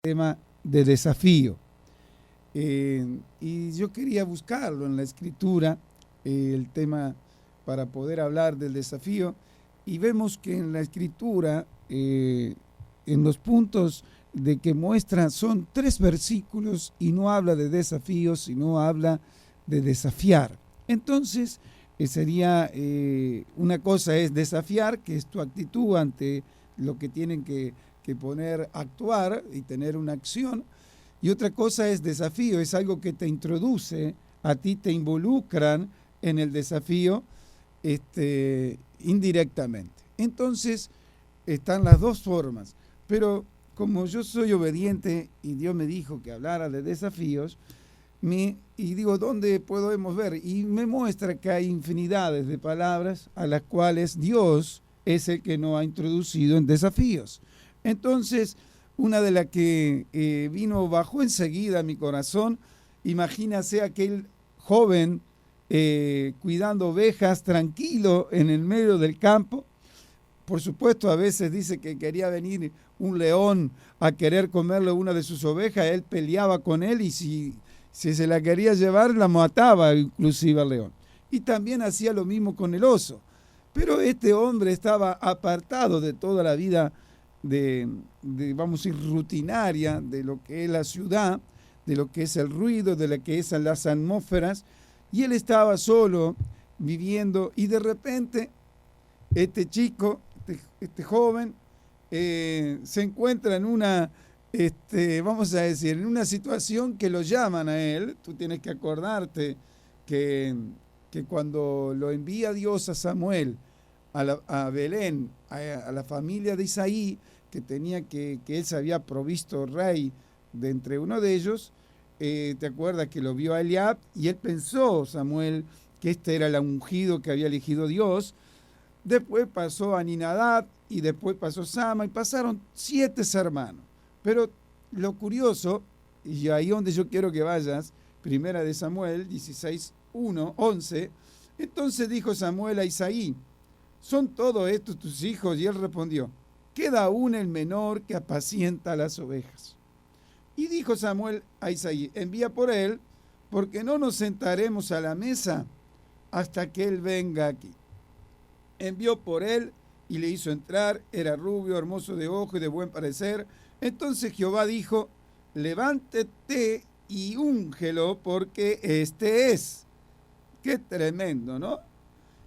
tema de desafío. Y yo quería buscarlo en la escritura, el tema para poder hablar del desafío. Y vemos que en la escritura, en los puntos de que muestra, son 3 versículos y no habla de desafíos, sino habla de desafiar. Entonces, sería una cosa es desafiar, que es tu actitud ante lo que tienen que poner, actuar y tener una acción. Y otra cosa es desafío, es algo que te introduce, a ti te involucran en el desafío indirectamente. Entonces, están las dos formas. Pero como yo soy obediente y Dios me dijo que hablara de desafíos, y digo, ¿dónde podemos ver? Y me muestra que hay infinidades de palabras a las cuales Dios es el que nos ha introducido en desafíos. Entonces, una de las que bajó enseguida a mi corazón, imagínase aquel joven cuidando ovejas tranquilo en el medio del campo. Por supuesto, a veces dice que quería venir un león a querer comerle una de sus ovejas, él peleaba con él y si se la quería llevar, la mataba inclusive al león. Y también hacía lo mismo con el oso. Pero este hombre estaba apartado de toda la vida vamos a decir, rutinaria, de lo que es la ciudad, de lo que es el ruido, de lo que es las atmósferas, y él estaba solo viviendo, y de repente este chico, este joven, se encuentra en una, vamos a decir, en una situación que lo llaman a él. Tú tienes que acordarte que cuando lo envía Dios a Samuel, a Belén, a la familia de Isaí, que tenía que él se había provisto rey de entre uno de ellos, te acuerdas que lo vio a Eliab y él pensó, Samuel, que este era el ungido que había elegido Dios. Después pasó a Aminadab y después pasó Sama y pasaron 7 hermanos. Pero lo curioso, y ahí donde yo quiero que vayas, primera de Samuel 16:11, entonces dijo Samuel a Isaí, ¿son todos estos tus hijos? Y él respondió, queda aún el menor que apacienta las ovejas. Y dijo Samuel a Isaí, envía por él, porque no nos sentaremos a la mesa hasta que él venga aquí. Envió por él y le hizo entrar, era rubio, hermoso de ojo y de buen parecer. Entonces Jehová dijo, levántate y úngelo, porque este es. Qué tremendo, ¿no?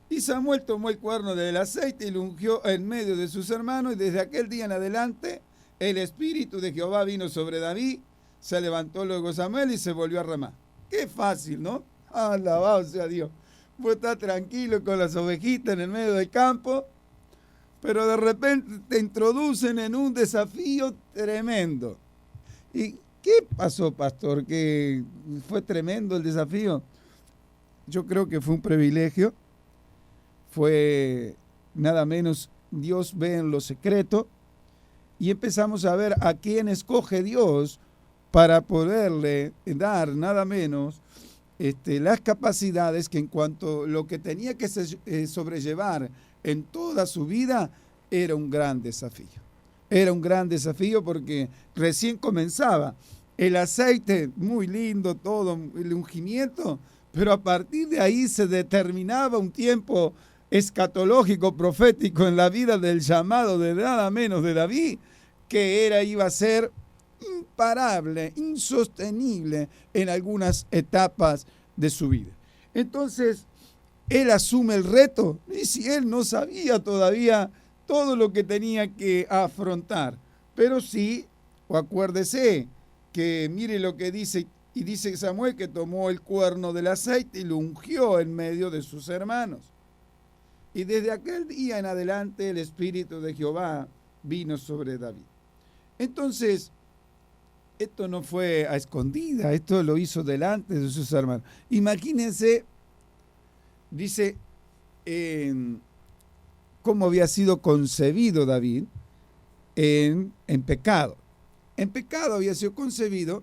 Y Samuel tomó el cuerno del aceite y lo ungió en medio de sus hermanos, y desde aquel día en adelante el espíritu de Jehová vino sobre David. Se levantó luego Samuel y se volvió a Ramá. Qué fácil, ¿no? Alabado sea Dios. Vos estás tranquilo con las ovejitas en el medio del campo, pero de repente te introducen en un desafío tremendo. ¿Y qué pasó, pastor? ¿Que fue tremendo el desafío? Yo creo que fue un privilegio. Fue nada menos, Dios ve en lo secreto, y empezamos a ver a quién escoge Dios para poderle dar nada menos las capacidades que en cuanto a lo que tenía que sobrellevar en toda su vida, era un gran desafío. Era un gran desafío porque recién comenzaba. El aceite, muy lindo todo, el ungimiento, pero a partir de ahí se determinaba un tiempo escatológico, profético en la vida del llamado de nada menos de David, que iba a ser imparable, insostenible en algunas etapas de su vida. Entonces, él asume el reto, y si él no sabía todavía todo lo que tenía que afrontar, pero sí, o acuérdese, que mire lo que dice, y dice Samuel que tomó el cuerno del aceite y lo ungió en medio de sus hermanos. Y desde aquel día en adelante el espíritu de Jehová vino sobre David. Entonces, esto no fue a escondida, esto lo hizo delante de sus hermanos. Imagínense, dice, cómo había sido concebido David en pecado. En pecado había sido concebido.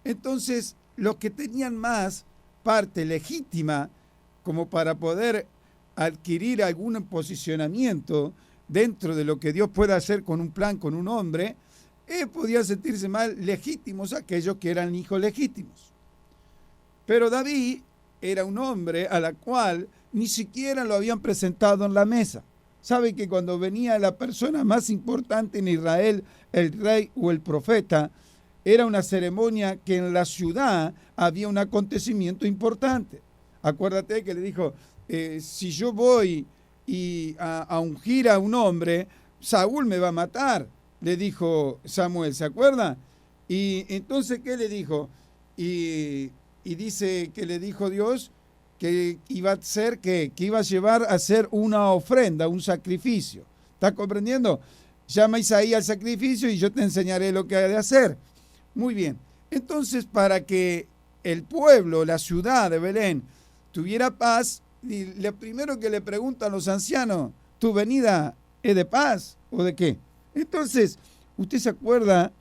Entonces, los que tenían más parte legítima como para poder adquirir algún posicionamiento dentro de lo que Dios puede hacer con un plan, con un hombre, podían sentirse más legítimos aquellos que eran hijos legítimos. Pero David era un hombre a la cual ni siquiera lo habían presentado en la mesa. Sabe que cuando venía la persona más importante en Israel, el rey o el profeta, era una ceremonia que en la ciudad había un acontecimiento importante. Acuérdate que le dijo, si yo voy a ungir a un hombre, Saúl me va a matar, le dijo Samuel, ¿se acuerda? Y entonces, ¿qué le dijo? Y dice que le dijo Dios que iba a ser que iba a llevar a hacer una ofrenda, un sacrificio. ¿Estás comprendiendo? Llama a Isaías al sacrificio y yo te enseñaré lo que ha de hacer. Muy bien. Entonces, para que el pueblo, la ciudad de Belén, tuviera paz, y lo primero que le preguntan los ancianos, ¿tu venida es de paz o de qué? Entonces, ¿usted se acuerda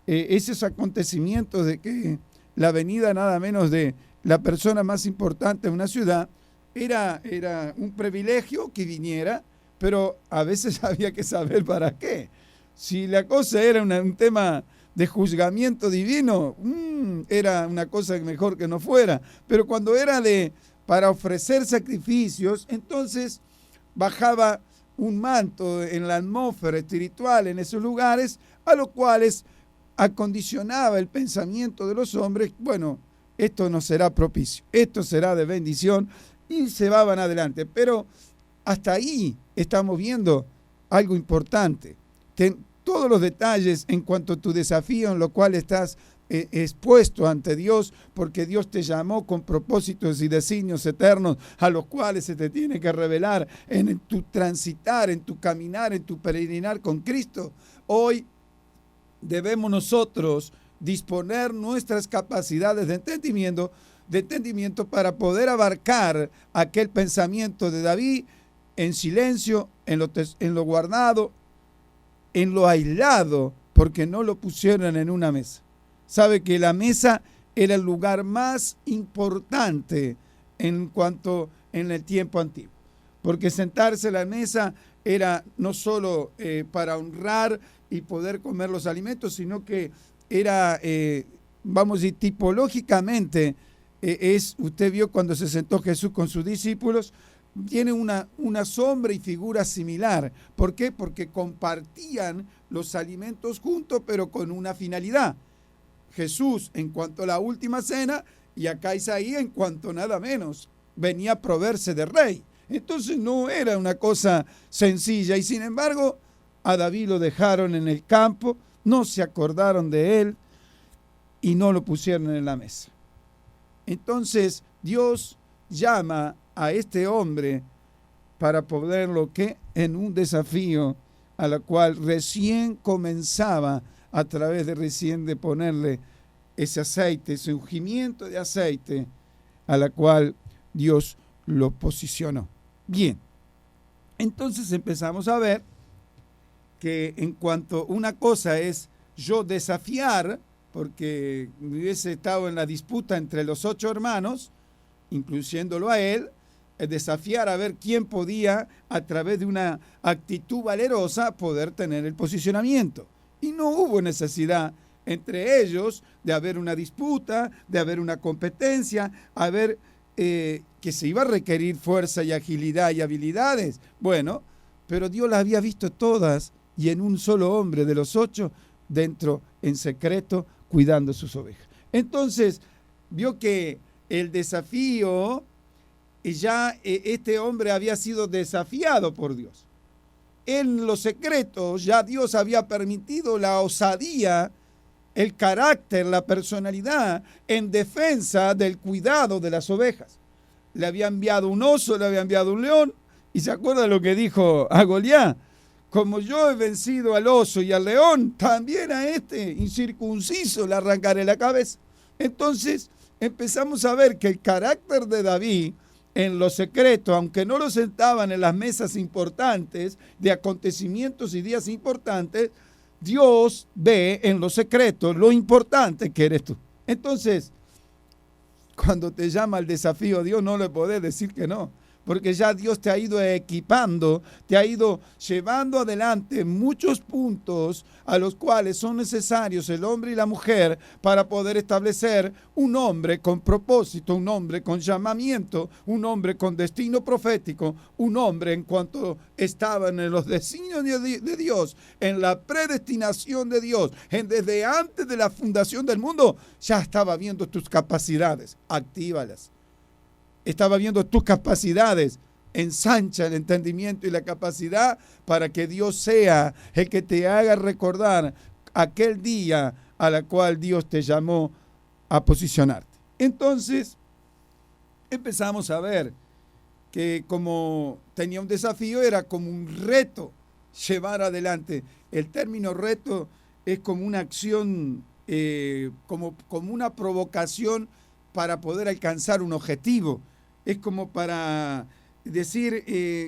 esos acontecimientos de que la venida nada menos de la persona más importante de una ciudad era un privilegio que viniera, pero a veces había que saber para qué? Si la cosa era un tema de juzgamiento divino, era una cosa mejor que no fuera, pero cuando era para ofrecer sacrificios, entonces bajaba un manto en la atmósfera espiritual en esos lugares, a los cuales acondicionaba el pensamiento de los hombres. Bueno, esto no será propicio, esto será de bendición, y se van adelante. Pero hasta ahí estamos viendo algo importante. Todos los detalles en cuanto a tu desafío en lo cual estás expuesto ante Dios, porque Dios te llamó con propósitos y designios eternos a los cuales se te tiene que revelar en tu transitar, en tu caminar, en tu peregrinar con Cristo. Hoy debemos nosotros disponer nuestras capacidades de entendimiento para poder abarcar aquel pensamiento de David en silencio, en lo guardado, en lo aislado, porque no lo pusieron en una mesa. Sabe que la mesa era el lugar más importante en el tiempo antiguo, porque sentarse a la mesa era no solo para honrar y poder comer los alimentos, sino que era, vamos a decir, tipológicamente, usted vio cuando se sentó Jesús con sus discípulos, tiene una sombra y figura similar. ¿Por qué? Porque compartían los alimentos juntos, pero con una finalidad. Jesús en cuanto a la última cena, y acá Isaías en cuanto nada menos venía a proveerse de rey. Entonces no era una cosa sencilla, y sin embargo a David lo dejaron en el campo, no se acordaron de él y no lo pusieron en la mesa. Entonces Dios llama a este hombre para ponerlo en un desafío a la cual recién comenzaba a través de ponerle ese aceite, ese ungimiento de aceite a la cual Dios lo posicionó. Bien, entonces empezamos a ver que en cuanto una cosa es yo desafiar, porque hubiese estado en la disputa entre los 8 hermanos, incluyéndolo a él, desafiar a ver quién podía, a través de una actitud valerosa, poder tener el posicionamiento. Y no hubo necesidad entre ellos de haber una disputa, de haber una competencia, que se iba a requerir fuerza y agilidad y habilidades. Bueno, pero Dios las había visto todas, y en un solo hombre de los 8, dentro, en secreto, cuidando sus ovejas. Entonces, vio que el desafío, ya este hombre había sido desafiado por Dios. En los secretos ya Dios había permitido la osadía, el carácter, la personalidad en defensa del cuidado de las ovejas. Le había enviado un oso, le había enviado un león, y se acuerda lo que dijo a Goliat: como yo he vencido al oso y al león, también a este incircunciso le arrancaré la cabeza. Entonces empezamos a ver que el carácter de David en lo secreto, aunque no lo sentaban en las mesas importantes de acontecimientos y días importantes, Dios ve en lo secreto lo importante que eres tú. Entonces, cuando te llama el desafío, Dios no le podés decir que no, porque ya Dios te ha ido equipando, te ha ido llevando adelante muchos puntos a los cuales son necesarios el hombre y la mujer para poder establecer un hombre con propósito, un hombre con llamamiento, un hombre con destino profético, un hombre en cuanto estaban en los designios de Dios, en la predestinación de Dios, desde antes de la fundación del mundo, ya estaba viendo tus capacidades, actívalas. Estaba viendo tus capacidades, ensancha el entendimiento y la capacidad para que Dios sea el que te haga recordar aquel día a la cual Dios te llamó a posicionarte. Entonces, empezamos a ver que como tenía un desafío, era como un reto llevar adelante. El término reto es como una acción, como una provocación para poder alcanzar un objetivo. Es como para decir,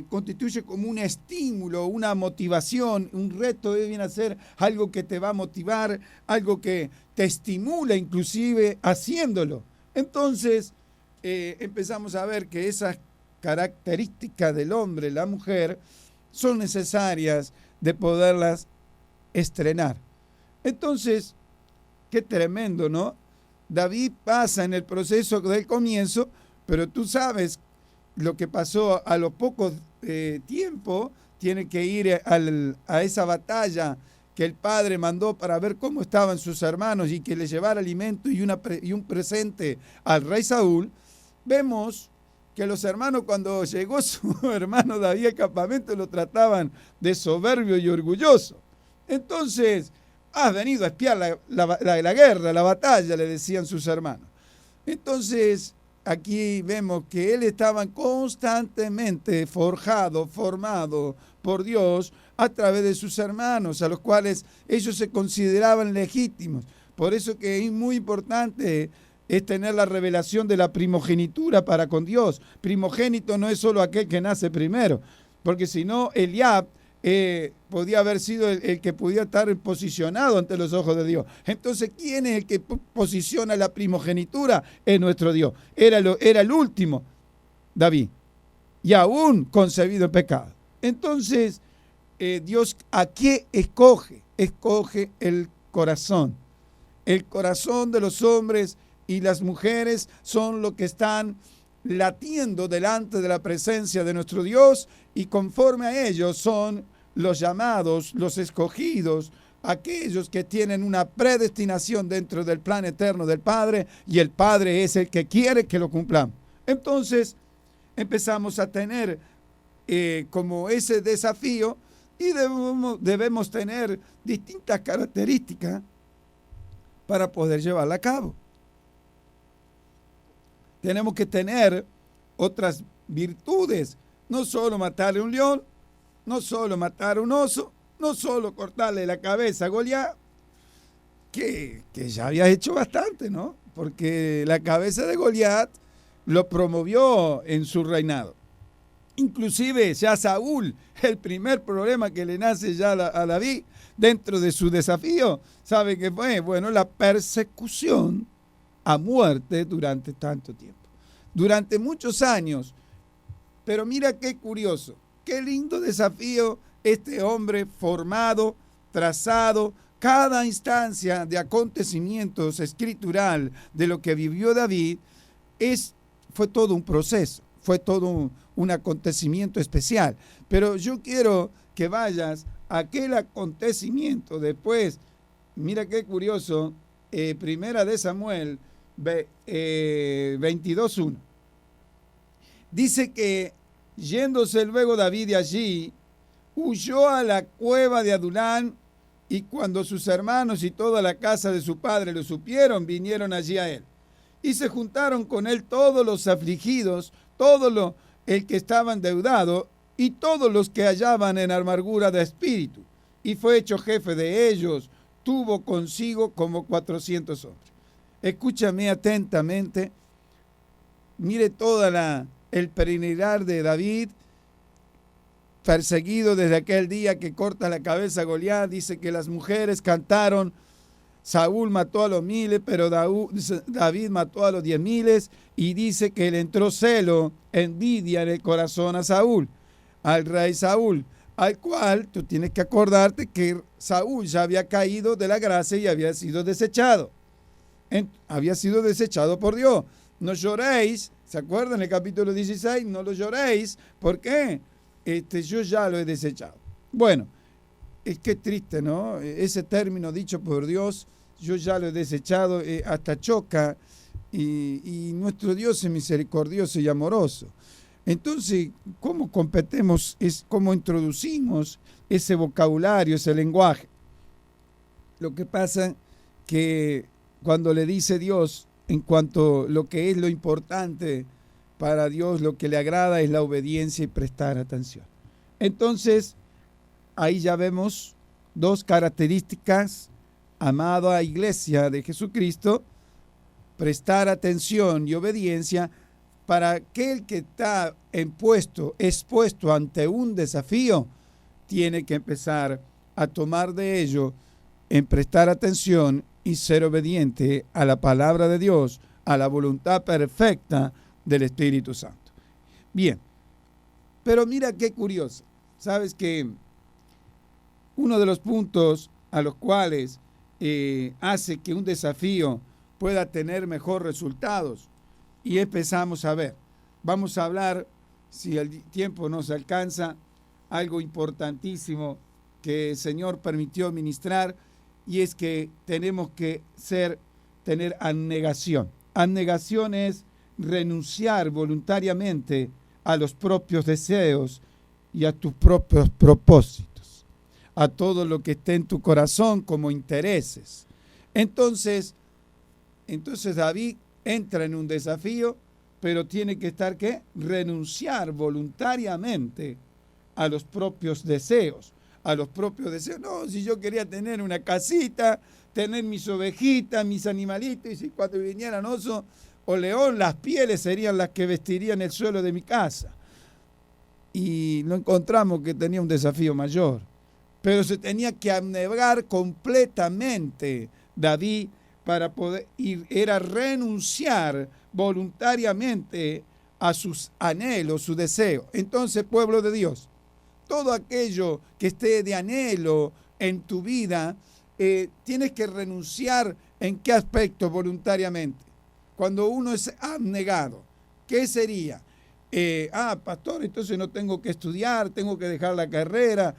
constituye como un estímulo, una motivación. Un reto viene a ser algo que te va a motivar, algo que te estimula inclusive haciéndolo. Entonces, empezamos a ver que esas características del hombre, la mujer, son necesarias de poderlas estrenar. Entonces, qué tremendo, ¿no? David pasa en el proceso del comienzo, pero tú sabes lo que pasó a los pocos tiempo, tiene que ir a esa batalla que el padre mandó para ver cómo estaban sus hermanos y que le llevara alimento y un presente al rey Saúl. Vemos que los hermanos, cuando llegó su hermano David al campamento, lo trataban de soberbio y orgulloso. Entonces, has venido a espiar la guerra, la batalla, le decían sus hermanos. Entonces, aquí vemos que él estaba constantemente formado por Dios a través de sus hermanos, a los cuales ellos se consideraban legítimos. Por eso que es muy importante es tener la revelación de la primogenitura para con Dios. Primogénito no es solo aquel que nace primero, porque si no, Eliab podía haber sido el que podía estar posicionado ante los ojos de Dios. Entonces, ¿quién es el que posiciona la primogenitura? Es nuestro Dios. Era el último, David, y aún concebido en pecado. Entonces, Dios, ¿a qué escoge? Escoge el corazón. El corazón de los hombres y las mujeres son los que están latiendo delante de la presencia de nuestro Dios, y conforme a ellos son los llamados, los escogidos, aquellos que tienen una predestinación dentro del plan eterno del Padre, y el Padre es el que quiere que lo cumplamos. Entonces empezamos a tener como ese desafío, y debemos tener distintas características para poder llevarla a cabo. Tenemos que tener otras virtudes, no solo matarle un león, no solo matar un oso, no solo cortarle la cabeza a Goliat, que ya había hecho bastante, ¿no? Porque la cabeza de Goliat lo promovió en su reinado. Inclusive ya Saúl, el primer problema que le nace ya a David dentro de su desafío, ¿sabe qué fue? Bueno, la persecución a muerte durante tanto tiempo, durante muchos años. Pero mira qué curioso, qué lindo desafío este hombre formado, trazado, cada instancia de acontecimientos escritural de lo que vivió David fue todo un proceso, fue todo un acontecimiento especial. Pero yo quiero que vayas a aquel acontecimiento después. Mira qué curioso, Primera de Samuel 22:1. Dice que yéndose luego David de allí, huyó a la cueva de Adulán, y cuando sus hermanos y toda la casa de su padre lo supieron, vinieron allí a él. Y se juntaron con él todos los afligidos, el que estaba endeudado, y todos los que hallaban en amargura de espíritu. Y fue hecho jefe de ellos, tuvo consigo como 400 hombres. Escúchame atentamente, mire toda el peregrinar de David, perseguido desde aquel día que corta la cabeza a Goliat. Dice que las mujeres cantaron Saúl mató a los 1000, pero David mató a los 10.000, y dice que le entró celo, envidia en el corazón a Saúl, al rey Saúl, al cual tú tienes que acordarte que Saúl ya había caído de la gracia y había sido desechado. Había sido desechado por Dios. No lloréis, ¿se acuerdan? En el capítulo 16, no lo lloréis. ¿Por qué? Yo ya lo he desechado. Bueno, es que triste, ¿no? Ese término dicho por Dios, yo ya lo he desechado, hasta choca, y nuestro Dios es misericordioso y amoroso. Entonces, ¿cómo competemos? ¿Cómo introducimos ese vocabulario, ese lenguaje? Lo que pasa que cuando le dice Dios, en cuanto a lo que es lo importante para Dios, lo que le agrada es la obediencia y prestar atención. Entonces, ahí ya vemos dos características, amada iglesia de Jesucristo: prestar atención y obediencia. Para aquel que está expuesto ante un desafío, tiene que empezar a tomar de ello, en prestar atención y ser obediente a la palabra de Dios, a la voluntad perfecta del Espíritu Santo. Bien, pero mira qué curioso. Sabes que uno de los puntos a los cuales hace que un desafío pueda tener mejores resultados, y empezamos a ver, vamos a hablar, si el tiempo nos alcanza, algo importantísimo que el Señor permitió ministrar, y es que tenemos que tener abnegación. Abnegación es renunciar voluntariamente a los propios deseos y a tus propios propósitos, a todo lo que esté en tu corazón como intereses. Entonces David entra en un desafío, pero tiene que estar, ¿qué? Renunciar voluntariamente a los propios deseos. No, si yo quería tener una casita, tener mis ovejitas, mis animalitos, y si cuando vinieran oso o león, las pieles serían las que vestirían el suelo de mi casa. Y no encontramos que tenía un desafío mayor, pero se tenía que abnegar completamente David para poder ir, era renunciar voluntariamente a sus anhelos, su deseo. Entonces, pueblo de Dios, todo aquello que esté de anhelo en tu vida, tienes que renunciar. ¿En qué aspecto? Voluntariamente. Cuando uno es abnegado, ¿qué sería? Pastor, entonces no tengo que estudiar, tengo que dejar la carrera,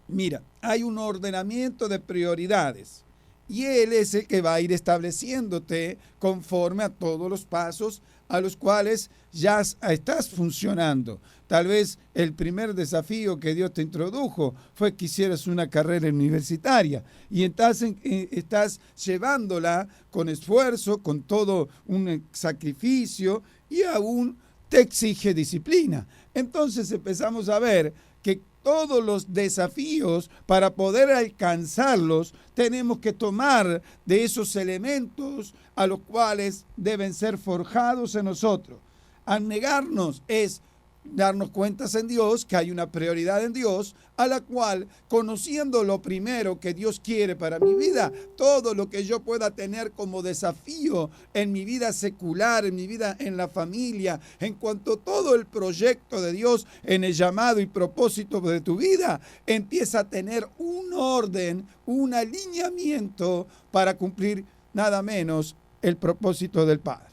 Mira, hay un ordenamiento de prioridades. Y Él es el que va a ir estableciéndote conforme a todos los pasos a los cuales ya estás funcionando. Tal vez el primer desafío que Dios te introdujo fue que hicieras una carrera universitaria, y estás llevándola con esfuerzo, con todo un sacrificio, y aún te exige disciplina. Entonces empezamos a ver que todos los desafíos, para poder alcanzarlos, tenemos que tomar de esos elementos a los cuales deben ser forjados en nosotros. Abnegarnos es darnos cuentas en Dios, que hay una prioridad en Dios, a la cual, conociendo lo primero que Dios quiere para mi vida, todo lo que yo pueda tener como desafío en mi vida secular, en mi vida en la familia, en cuanto a todo el proyecto de Dios en el llamado y propósito de tu vida, empieza a tener un orden, un alineamiento para cumplir nada menos el propósito del Padre.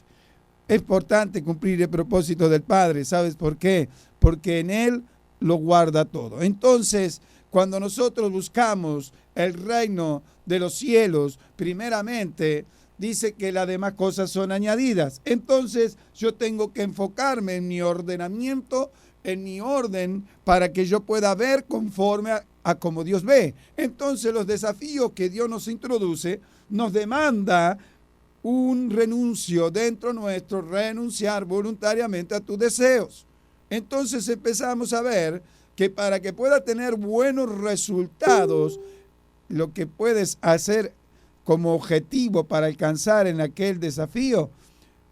Es importante cumplir el propósito del Padre. ¿Sabes por qué? Porque en Él lo guarda todo. Entonces, cuando nosotros buscamos el reino de los cielos, primeramente dice que las demás cosas son añadidas. Entonces, yo tengo que enfocarme en mi ordenamiento, en mi orden, para que yo pueda ver conforme a como Dios ve. Entonces, los desafíos que Dios nos introduce nos demanda un renuncio dentro nuestro, renunciar voluntariamente a tus deseos. Entonces empezamos a ver que para que pueda tener buenos resultados, lo que puedes hacer como objetivo para alcanzar en aquel desafío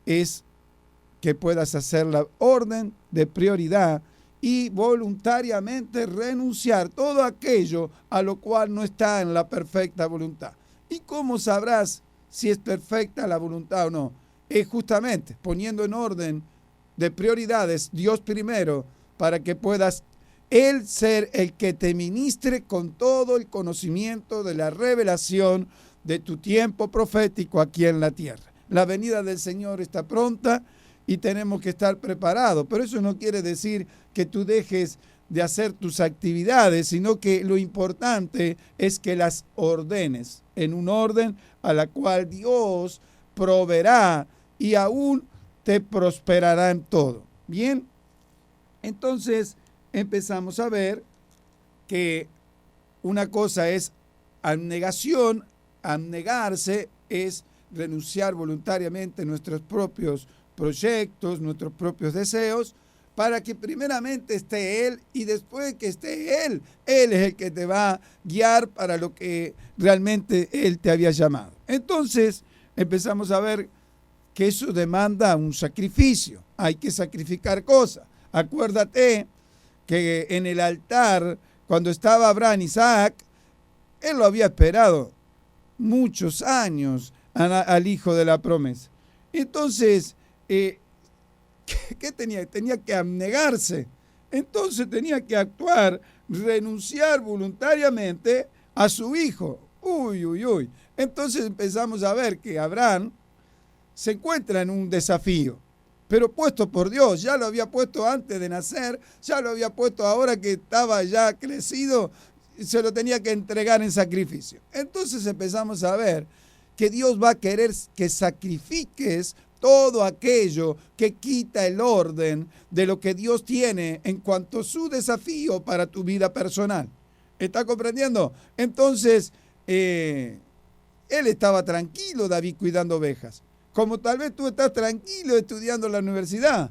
es que puedas hacer la orden de prioridad y voluntariamente renunciar todo aquello a lo cual no está en la perfecta voluntad. ¿Y cómo sabrás si es perfecta la voluntad o no? Es justamente poniendo en orden de prioridades Dios primero, para que puedas Él ser el que te ministre con todo el conocimiento de la revelación de tu tiempo profético aquí en la tierra. La venida del Señor está pronta y tenemos que estar preparados, pero eso no quiere decir que tú dejes de hacer tus actividades, sino que lo importante es que las ordenes en un orden a la cual Dios proveerá y aún te prosperará en todo. Bien, entonces empezamos a ver que una cosa es abnegación, abnegarse es renunciar voluntariamente a nuestros propios proyectos, nuestros propios deseos, para que primeramente esté Él y después que esté Él es el que te va a guiar para lo que realmente Él te había llamado. Entonces empezamos a ver que eso demanda un sacrificio, hay que sacrificar cosas. Acuérdate que en el altar, cuando estaba Abraham y Isaac, Él lo había esperado muchos años al hijo de la promesa. Entonces, ¿qué tenía? Tenía que abnegarse. Entonces tenía que actuar, renunciar voluntariamente a su hijo. Uy. Entonces empezamos a ver que Abraham se encuentra en un desafío, pero puesto por Dios. Ya lo había puesto antes de nacer, ya lo había puesto ahora que estaba ya crecido, se lo tenía que entregar en sacrificio. Entonces empezamos a ver que Dios va a querer que sacrifiques todo aquello que quita el orden de lo que Dios tiene en cuanto a su desafío para tu vida personal. ¿Está comprendiendo? Entonces, él estaba tranquilo, David, cuidando ovejas. Como tal vez tú estás tranquilo estudiando en la universidad.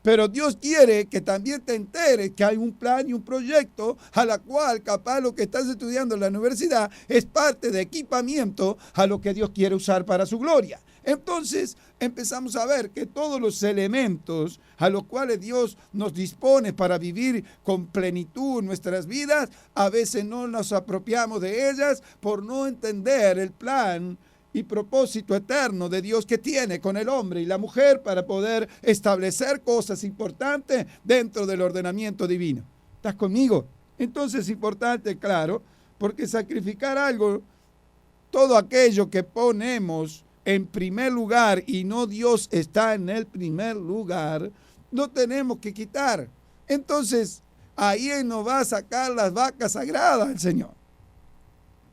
Pero Dios quiere que también te enteres que hay un plan y un proyecto a la cual capaz lo que estás estudiando en la universidad es parte de equipamiento a lo que Dios quiere usar para su gloria. Entonces empezamos a ver que todos los elementos a los cuales Dios nos dispone para vivir con plenitud nuestras vidas, a veces no nos apropiamos de ellas por no entender el plan y propósito eterno de Dios que tiene con el hombre y la mujer para poder establecer cosas importantes dentro del ordenamiento divino. ¿Estás conmigo? Entonces es importante, claro, porque sacrificar algo, todo aquello que ponemos en primer lugar y no Dios está en el primer lugar, no tenemos que quitar. Entonces ahí nos va a sacar las vacas sagradas el Señor.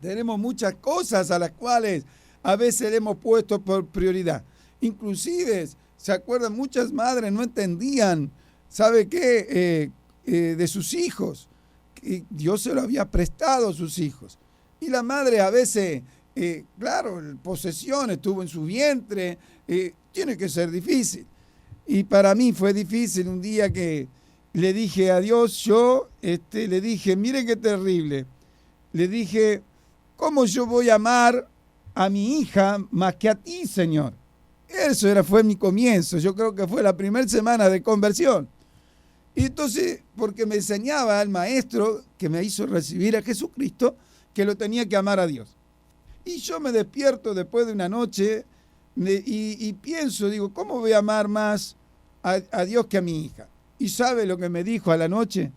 Tenemos muchas cosas a las cuales a veces le hemos puesto por prioridad. Inclusive, ¿se acuerdan? Muchas madres no entendían, ¿sabe qué? De sus hijos. Que Dios se lo había prestado a sus hijos. Y la madre a veces, claro, posesión estuvo en su vientre, tiene que ser difícil. Y para mí fue difícil un día que le dije a Dios, le dije, mire qué terrible. Le dije, ¿cómo yo voy a amar a mi hija más que a ti, Señor? Eso fue mi comienzo. Yo creo que fue la primera semana de conversión. Y entonces, porque me enseñaba el maestro que me hizo recibir a Jesucristo, que lo tenía que amar a Dios. Y yo me despierto después de una noche y pienso, digo, ¿cómo voy a amar más a Dios que a mi hija? ¿Y sabe lo que me dijo a la noche?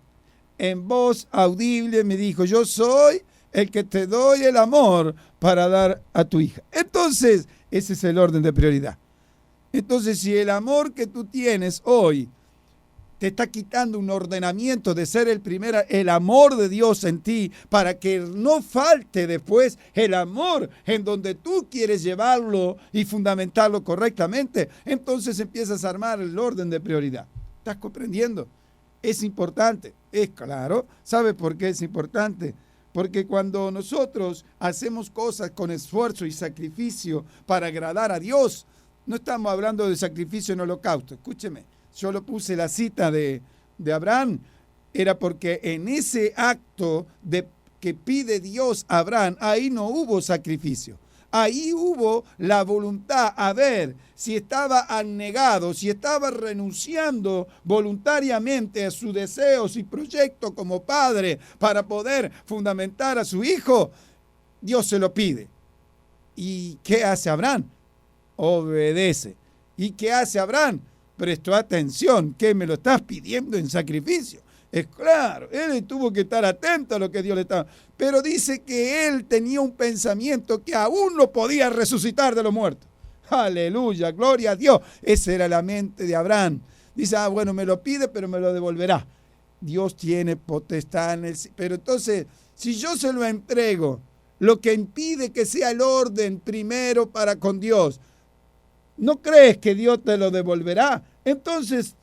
En voz audible me dijo, yo soy el que te doy el amor para dar a tu hija. Entonces, ese es el orden de prioridad. Entonces, si el amor que tú tienes hoy te está quitando un ordenamiento de ser el amor de Dios en ti, para que no falte después el amor en donde tú quieres llevarlo y fundamentarlo correctamente, entonces empiezas a armar el orden de prioridad. ¿Estás comprendiendo? Es importante, es claro. ¿Sabe por qué es importante? Porque cuando nosotros hacemos cosas con esfuerzo y sacrificio para agradar a Dios, no estamos hablando de sacrificio en holocausto. Escúcheme, yo lo puse la cita de Abraham, era porque en ese acto que pide Dios a Abraham, ahí no hubo sacrificio. Ahí hubo la voluntad a ver si estaba abnegado, si estaba renunciando voluntariamente a sus deseos y proyectos como padre para poder fundamentar a su hijo. Dios se lo pide. ¿Y qué hace Abraham? Obedece. ¿Y qué hace Abraham? Prestó atención. ¿Qué me lo estás pidiendo en sacrificio? Es claro, él tuvo que estar atento a lo que Dios le estaba. Pero dice que él tenía un pensamiento que aún no podía resucitar de los muertos. Aleluya, gloria a Dios. Esa era la mente de Abraham. Dice, bueno, me lo pide, pero me lo devolverá. Dios tiene potestad en el... Pero entonces, si yo se lo entrego, lo que impide que sea el orden primero para con Dios, ¿no crees que Dios te lo devolverá? Entonces,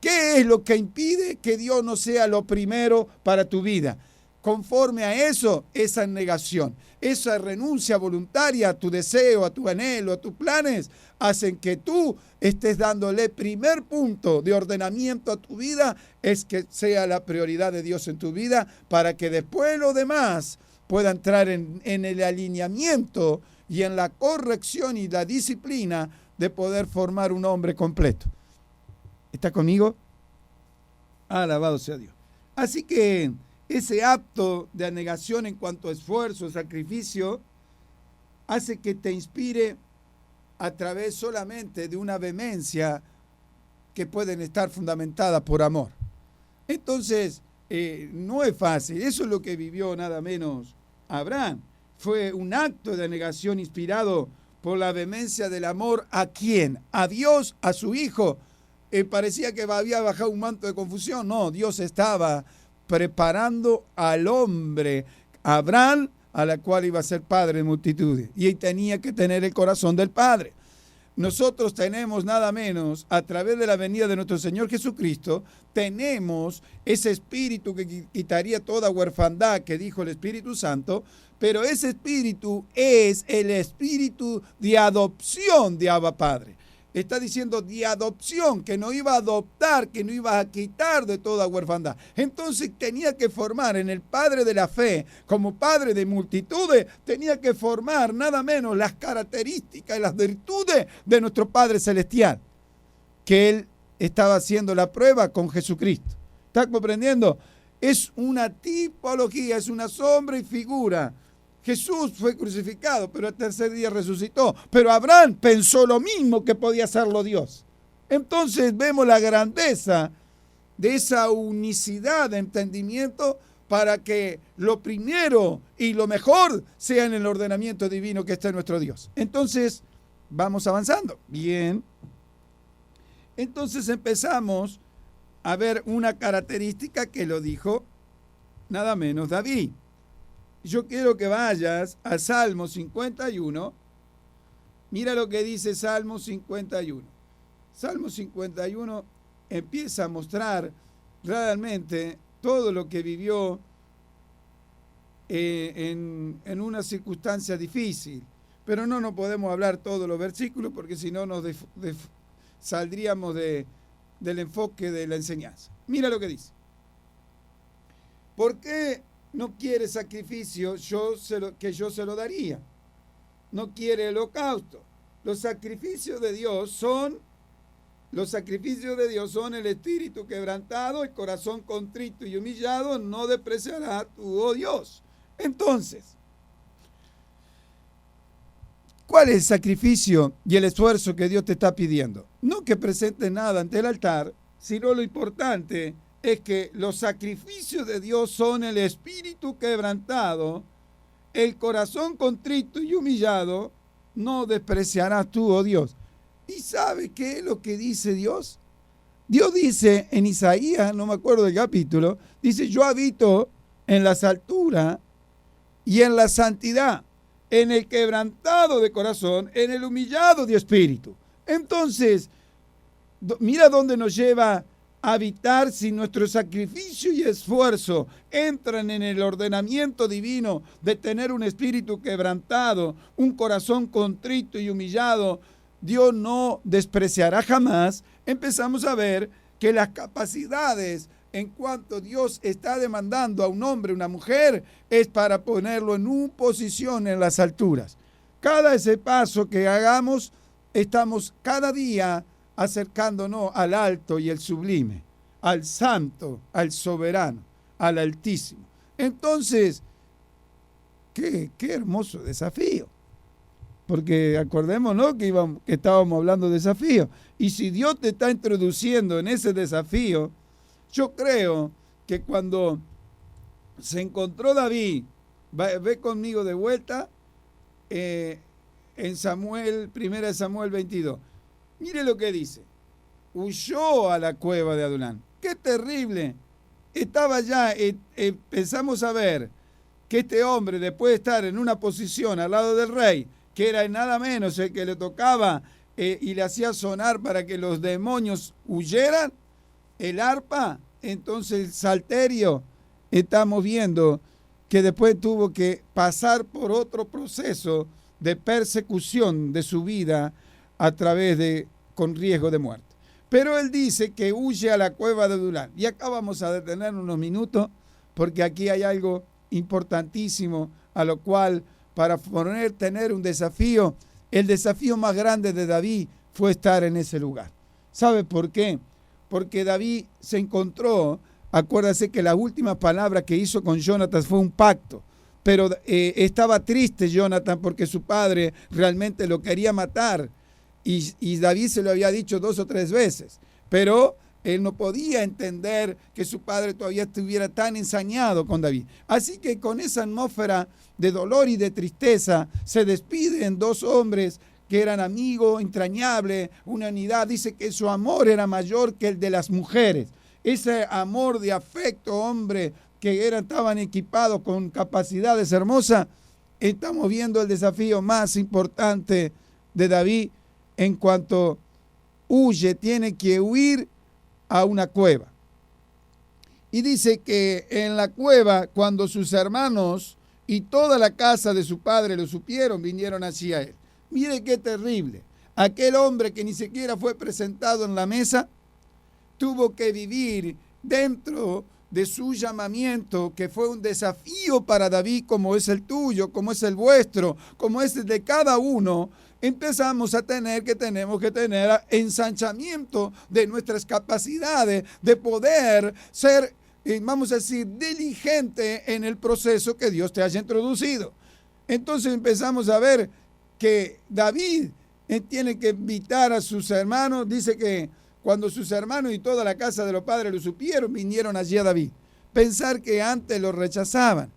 ¿qué es lo que impide que Dios no sea lo primero para tu vida? Conforme a eso, esa negación, esa renuncia voluntaria a tu deseo, a tu anhelo, a tus planes, hacen que tú estés dándole primer punto de ordenamiento a tu vida, es que sea la prioridad de Dios en tu vida, para que después lo demás pueda entrar en el alineamiento y en la corrección y la disciplina de poder formar un hombre completo. ¿Está conmigo? Alabado sea Dios. Así que ese acto de anegación en cuanto a esfuerzo, sacrificio, hace que te inspire a través solamente de una vehemencia que pueden estar fundamentadas por amor. Entonces, no es fácil. Eso es lo que vivió nada menos Abraham. Fue un acto de anegación inspirado por la vehemencia del amor. ¿A quién? A Dios, a su Hijo. Parecía que había bajado un manto de confusión. No, Dios estaba preparando al hombre, Abraham, a la cual iba a ser padre de multitudes. Y él tenía que tener el corazón del Padre. Nosotros tenemos nada menos, a través de la venida de nuestro Señor Jesucristo, tenemos ese espíritu que quitaría toda huerfandad que dijo el Espíritu Santo, pero ese espíritu es el espíritu de adopción de Abba Padre. Está diciendo de adopción, que no iba a adoptar, que no iba a quitar de toda huerfandad. Entonces tenía que formar en el Padre de la fe, como Padre de multitudes, tenía que formar nada menos las características y las virtudes de nuestro Padre Celestial, que Él estaba haciendo la prueba con Jesucristo. ¿Está comprendiendo? Es una tipología, es una sombra y figura. Jesús fue crucificado, pero al tercer día resucitó. Pero Abraham pensó lo mismo que podía hacerlo Dios. Entonces vemos la grandeza de esa unicidad de entendimiento para que lo primero y lo mejor sea en el ordenamiento divino que está en nuestro Dios. Entonces, vamos avanzando. Bien. Entonces empezamos a ver una característica que lo dijo nada menos David. Yo quiero que vayas a Salmo 51. Mira lo que dice Salmo 51. Salmo 51 empieza a mostrar realmente todo lo que vivió en una circunstancia difícil. Pero no podemos hablar todos los versículos porque si no nos saldríamos del enfoque de la enseñanza. Mira lo que dice. ¿Por qué no quiere sacrificio que yo se lo daría? No quiere holocausto. Los sacrificios de Dios son el espíritu quebrantado, el corazón contrito y humillado, no despreciará tu, oh Dios. Entonces, ¿cuál es el sacrificio y el esfuerzo que Dios te está pidiendo? No que presentes nada ante el altar, sino lo importante es que los sacrificios de Dios son el espíritu quebrantado, el corazón contrito y humillado, no despreciarás tú, oh Dios. ¿Y sabe qué es lo que dice Dios? Dios dice en Isaías, no me acuerdo del capítulo, dice, yo habito en las alturas y en la santidad, en el quebrantado de corazón, en el humillado de espíritu. Entonces, mira dónde nos lleva habitar si nuestro sacrificio y esfuerzo entran en el ordenamiento divino de tener un espíritu quebrantado, un corazón contrito y humillado. Dios no despreciará jamás. Empezamos a ver que las capacidades en cuanto Dios está demandando a un hombre, una mujer, es para ponerlo en una posición en las alturas. Cada ese paso que hagamos, estamos cada día acercándonos al alto y el sublime, al santo, al soberano, al altísimo. Entonces, qué hermoso desafío. porque acordémonos que estábamos hablando de desafío. Y si Dios te está introduciendo en ese desafío, yo creo que cuando se encontró David, ve conmigo de vuelta en Samuel, 1 Samuel 22. Mire lo que dice. Huyó a la cueva de Adulán. ¡Qué terrible! Estaba ya, empezamos a ver que este hombre, después de estar en una posición al lado del rey, que era nada menos el que le tocaba y le hacía sonar para que los demonios huyeran, el arpa, entonces el salterio, estamos viendo que después tuvo que pasar por otro proceso de persecución de su vida con riesgo de muerte. Pero él dice que huye a la cueva de Adulán. Y acá vamos a detener unos minutos, porque aquí hay algo importantísimo, a lo cual, para tener un desafío, el desafío más grande de David fue estar en ese lugar. ¿Sabe por qué? Porque David se encontró, acuérdase que la última palabra que hizo con Jonathan fue un pacto, pero estaba triste Jonathan porque su padre realmente lo quería matar, y David se lo había dicho 2 o 3 veces, pero él no podía entender que su padre todavía estuviera tan ensañado con David. Así que con esa atmósfera de dolor y de tristeza se despiden 2 hombres que eran amigos entrañables, una unidad. Dice que su amor era mayor que el de las mujeres. Ese amor de afecto, hombre, que estaban equipados con capacidades hermosas. Estamos viendo el desafío más importante de David en cuanto huye, tiene que huir a una cueva. Y dice que en la cueva, cuando sus hermanos y toda la casa de su padre lo supieron, vinieron hacia él. Mire qué terrible. Aquel hombre que ni siquiera fue presentado en la mesa, tuvo que vivir dentro de su llamamiento, que fue un desafío para David, como es el tuyo, como es el vuestro, como es el de cada uno. Empezamos a tenemos que tener ensanchamiento de nuestras capacidades, de poder ser, vamos a decir, diligente en el proceso que Dios te haya introducido. Entonces empezamos a ver que David tiene que invitar a sus hermanos. Dice que cuando sus hermanos y toda la casa de los padres lo supieron, vinieron allí a David. Pensar que antes lo rechazaban,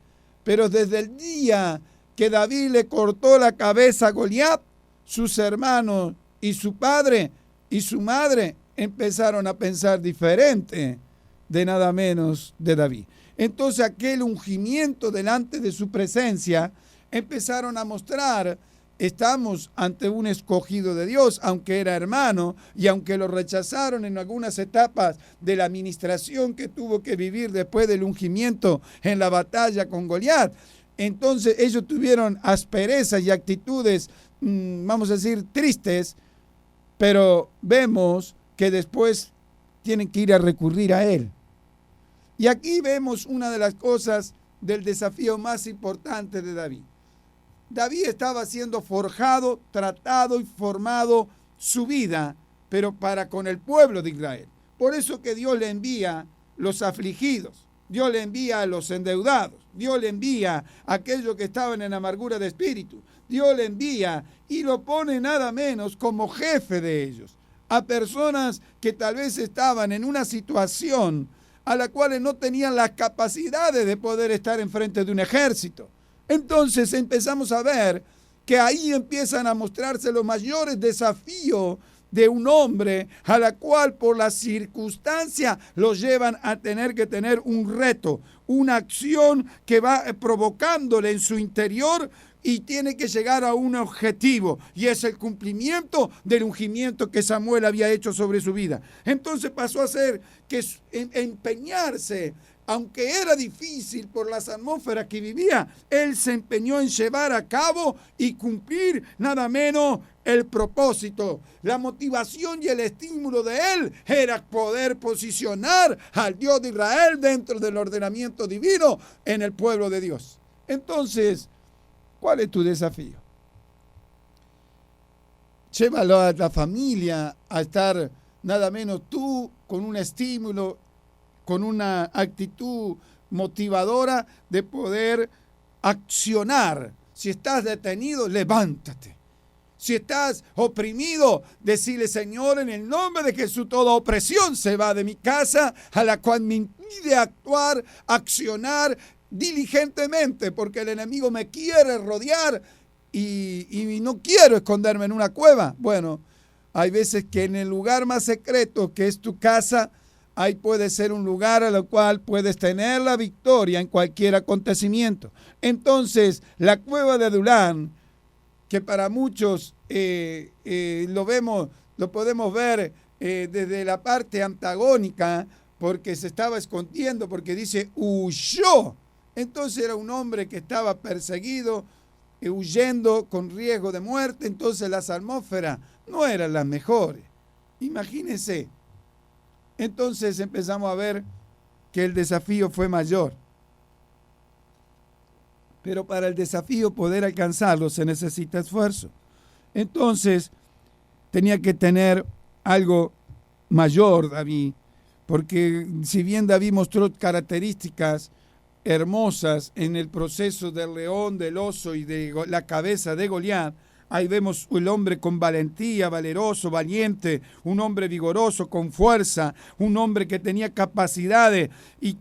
pero desde el día que David le cortó la cabeza a Goliat, sus hermanos y su padre y su madre empezaron a pensar diferente de nada menos de David. Entonces aquel ungimiento delante de su presencia empezaron a mostrar: estamos ante un escogido de Dios, aunque era hermano y aunque lo rechazaron en algunas etapas de la administración que tuvo que vivir después del ungimiento en la batalla con Goliat. Entonces ellos tuvieron asperezas y actitudes, vamos a decir, tristes, pero vemos que después tienen que ir a recurrir a él. Y aquí vemos una de las cosas del desafío más importante de David. David estaba siendo forjado, tratado y formado su vida, pero para con el pueblo de Israel. Por eso que Dios le envía los afligidos, Dios le envía a los endeudados, Dios le envía a aquellos que estaban en amargura de espíritu, Dios le envía y lo pone nada menos como jefe de ellos, a personas que tal vez estaban en una situación a la cual no tenían las capacidades de poder estar enfrente de un ejército. Entonces empezamos a ver que ahí empiezan a mostrarse los mayores desafíos de un hombre, a la cual por la circunstancia lo llevan a tener que tener un reto, una acción que va provocándole en su interior y tiene que llegar a un objetivo, y es el cumplimiento del ungimiento que Samuel había hecho sobre su vida. Entonces pasó a ser que empeñarse, aunque era difícil por las atmósferas que vivía, él se empeñó en llevar a cabo y cumplir nada menos el propósito. La motivación y el estímulo de él era poder posicionar al Dios de Israel dentro del ordenamiento divino en el pueblo de Dios. Entonces, ¿cuál es tu desafío? Llévalo a la familia a estar nada menos tú con un estímulo, con una actitud motivadora de poder accionar. Si estás detenido, levántate. Si estás oprimido, decirle: Señor, en el nombre de Jesús, toda opresión se va de mi casa, a la cual me impide actuar, accionar diligentemente, porque el enemigo me quiere rodear y no quiero esconderme en una cueva. Bueno, hay veces que en el lugar más secreto, que es tu casa, ahí puede ser un lugar a lo cual puedes tener la victoria en cualquier acontecimiento. Entonces, la cueva de Adulán, que para muchos lo podemos ver desde la parte antagónica, porque se estaba escondiendo, porque dice huyó. Entonces era un hombre que estaba perseguido, huyendo con riesgo de muerte. Entonces las atmósferas no eran las mejores. Imagínense. Entonces empezamos a ver que el desafío fue mayor. Pero para el desafío poder alcanzarlo se necesita esfuerzo. Entonces tenía que tener algo mayor David, porque si bien David mostró características hermosas en el proceso del león, del oso y de la cabeza de Goliat, ahí vemos el hombre con valentía, valeroso, valiente, un hombre vigoroso, con fuerza, un hombre que tenía capacidades y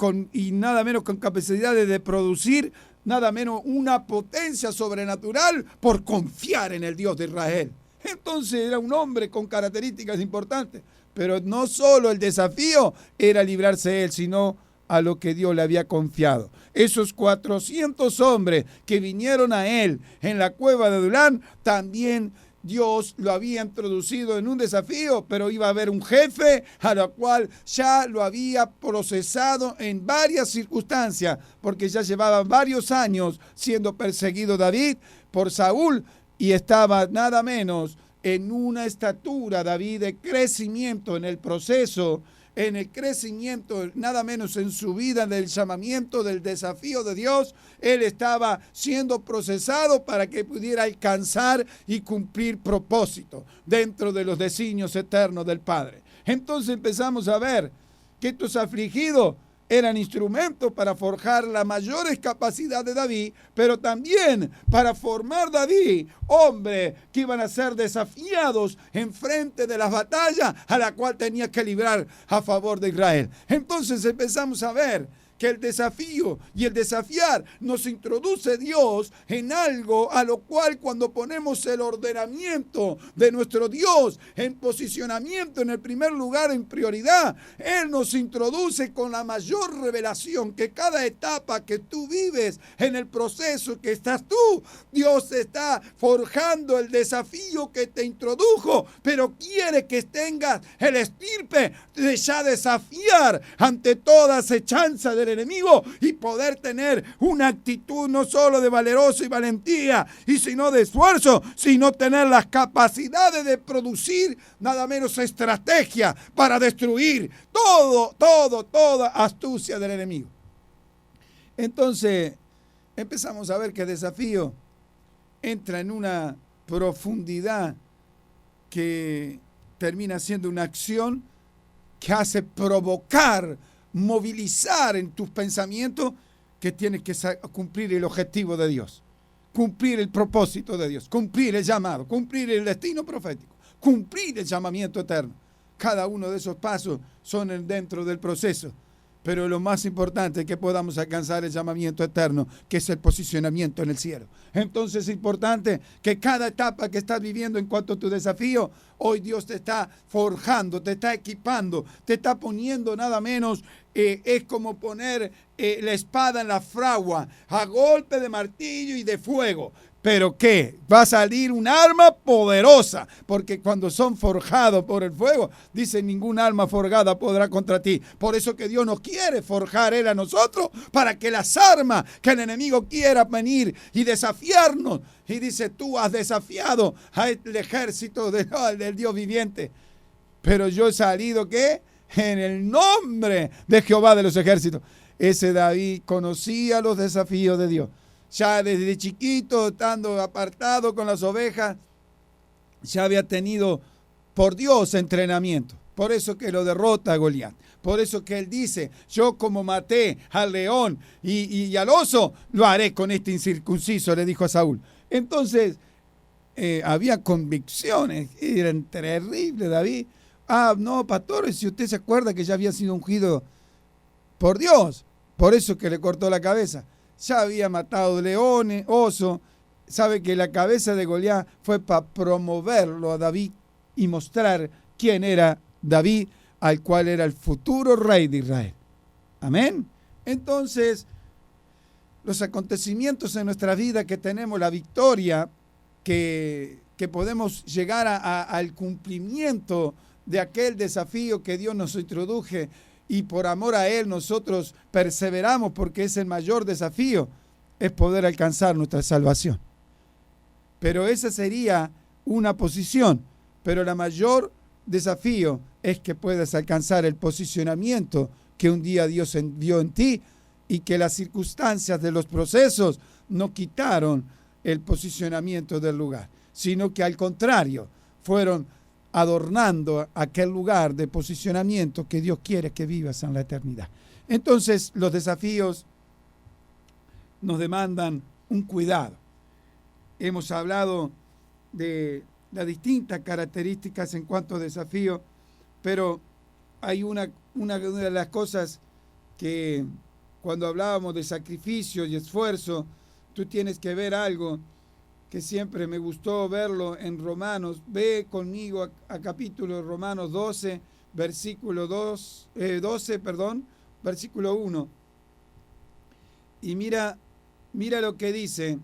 nada menos con capacidades de producir, nada menos una potencia sobrenatural por confiar en el Dios de Israel. Entonces era un hombre con características importantes, pero no solo el desafío era librarse de él, sino a lo que Dios le había confiado. Esos 400 hombres que vinieron a él en la cueva de Adulán, también Dios lo había introducido en un desafío, pero iba a haber un jefe a lo cual ya lo había procesado en varias circunstancias, porque ya llevaba varios años siendo perseguido David por Saúl y estaba nada menos en una estatura, David, de crecimiento en el proceso, en el crecimiento, nada menos en su vida del llamamiento, del desafío de Dios. Él estaba siendo procesado para que pudiera alcanzar y cumplir propósito dentro de los designios eternos del Padre. Entonces empezamos a ver que estos afligidos eran instrumentos para forjar las mayores capacidades de David, pero también para formar David, hombres que iban a ser desafiados en frente de las batallas a la cual tenía que librar a favor de Israel. Entonces empezamos a ver que el desafío y el desafiar nos introduce Dios en algo a lo cual cuando ponemos el ordenamiento de nuestro Dios en posicionamiento en el primer lugar, en prioridad, Él nos introduce con la mayor revelación que cada etapa que tú vives en el proceso que estás tú, Dios está forjando el desafío que te introdujo, pero quiere que tengas el estirpe de ya desafiar ante toda acechanza del enemigo y poder tener una actitud no solo de valeroso y valentía y sino de esfuerzo, sino tener las capacidades de producir nada menos estrategia para destruir toda astucia del enemigo. Entonces empezamos a ver que el desafío entra en una profundidad que termina siendo una acción que hace provocar, movilizar en tus pensamientos que tienes que cumplir el objetivo de Dios, cumplir el propósito de Dios, cumplir el llamado, cumplir el destino profético, cumplir el llamamiento eterno. Cada uno de esos pasos son dentro del proceso, pero lo más importante es que podamos alcanzar el llamamiento eterno, que es el posicionamiento en el cielo. Entonces es importante que cada etapa que estás viviendo en cuanto a tu desafío, hoy Dios te está forjando, te está equipando, te está poniendo nada menos, es como poner la espada en la fragua, a golpe de martillo y de fuego. ¿Pero qué? Va a salir un arma poderosa, porque cuando son forjados por el fuego, dice: ningún arma forjada podrá contra ti. Por eso que Dios nos quiere forjar Él a nosotros, para que las armas que el enemigo quiera venir y desafiarnos, y dice: tú has desafiado al ejército del Dios viviente, pero yo he salido, ¿qué? En el nombre de Jehová de los ejércitos. Ese David conocía los desafíos de Dios. Ya desde chiquito, estando apartado con las ovejas, ya había tenido por Dios entrenamiento. Por eso que lo derrota a Goliat. Por eso que él dice: yo como maté al león y al oso, lo haré con este incircunciso, le dijo a Saúl. Entonces, había convicciones, eran terribles, David. No, pastor, si usted se acuerda que ya había sido ungido por Dios, por eso que le cortó la cabeza. Ya había matado leones, oso. Sabe que la cabeza de Goliat fue para promoverlo a David y mostrar quién era David, al cual era el futuro rey de Israel. Amén. Entonces, los acontecimientos en nuestra vida que tenemos, la victoria, que podemos llegar al cumplimiento de aquel desafío que Dios nos introduje, y por amor a Él nosotros perseveramos porque es el mayor desafío, es poder alcanzar nuestra salvación. Pero esa sería una posición, pero el mayor desafío es que puedas alcanzar el posicionamiento que un día Dios envió en ti, y que las circunstancias de los procesos no quitaron el posicionamiento del lugar, sino que al contrario, fueron adornando aquel lugar de posicionamiento que Dios quiere que vivas en la eternidad. Entonces, los desafíos nos demandan un cuidado. Hemos hablado de las distintas características en cuanto a desafío, pero hay una de las cosas que cuando hablábamos de sacrificio y esfuerzo, tú tienes que ver algo que siempre me gustó verlo en Romanos. Ve conmigo a capítulo Romanos 12, versículo 1. Y mira lo que dice.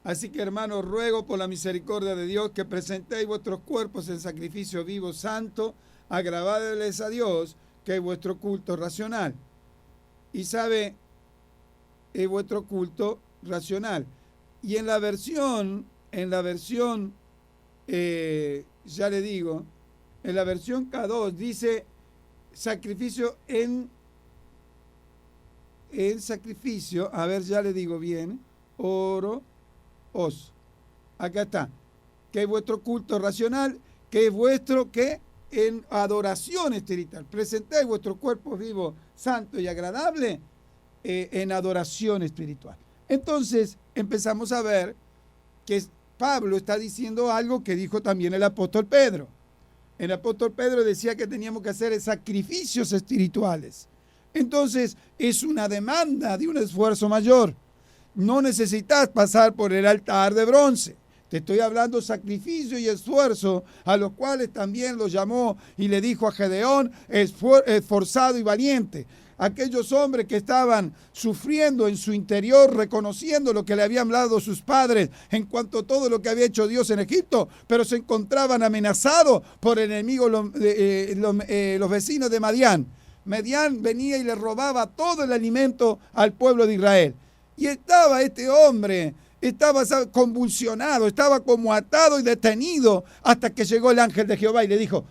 Así que, hermanos, ruego por la misericordia de Dios que presentéis vuestros cuerpos en sacrificio vivo, santo, agradables a Dios, que es vuestro culto racional. Y sabe, es vuestro culto racional. Y en la versión, ya le digo, en la versión K2 dice sacrificio en sacrificio, a ver, ya le digo bien, oro, os. Acá está, que es vuestro culto racional, que es vuestro, que en adoración espiritual. Presentéis vuestro cuerpo vivo, santo y agradable en adoración espiritual. Entonces empezamos a ver que Pablo está diciendo algo que dijo también el apóstol Pedro. El apóstol Pedro decía que teníamos que hacer sacrificios espirituales. Entonces es una demanda de un esfuerzo mayor. No necesitas pasar por el altar de bronce. Te estoy hablando sacrificio y esfuerzo, a los cuales también los llamó y le dijo a Gedeón, esforzado y valiente. Aquellos hombres que estaban sufriendo en su interior, reconociendo lo que le habían dado sus padres en cuanto a todo lo que había hecho Dios en Egipto, pero se encontraban amenazados por enemigos los vecinos de Madián. Madián venía y le robaba todo el alimento al pueblo de Israel. Y estaba este hombre, estaba convulsionado, estaba como atado y detenido hasta que llegó el ángel de Jehová y le dijo,